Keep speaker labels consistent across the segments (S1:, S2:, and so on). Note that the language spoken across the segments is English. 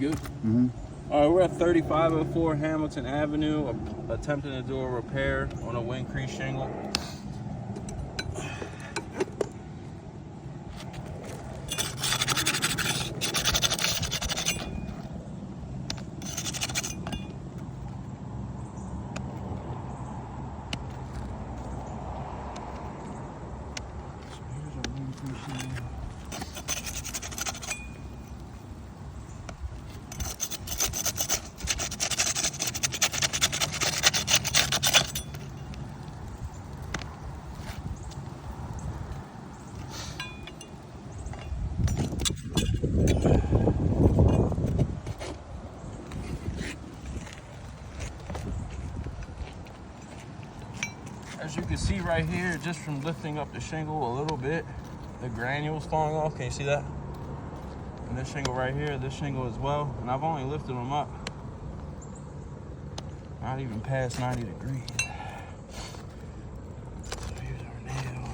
S1: Good. All right, we're at 3504 Hamilton Avenue, attempting to do a repair on a wind crease shingle. As you can see right here, just from lifting up the shingle a little bit, the granules falling off. Can you see that? And this shingle right here, this shingle as well. And I've only lifted them up not even past 90 degrees. So here's our nail.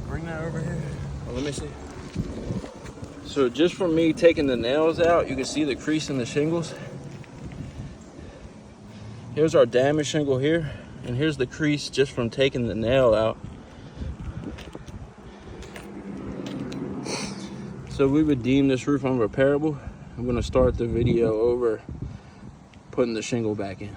S1: Bring that over here. Oh, let me see. So just from me taking the nails out, you can see the crease in the shingles. Here's our damaged shingle here, and here's the crease just from taking the nail out. So we would deem this roof unrepairable. I'm gonna start the video over putting the shingle back in.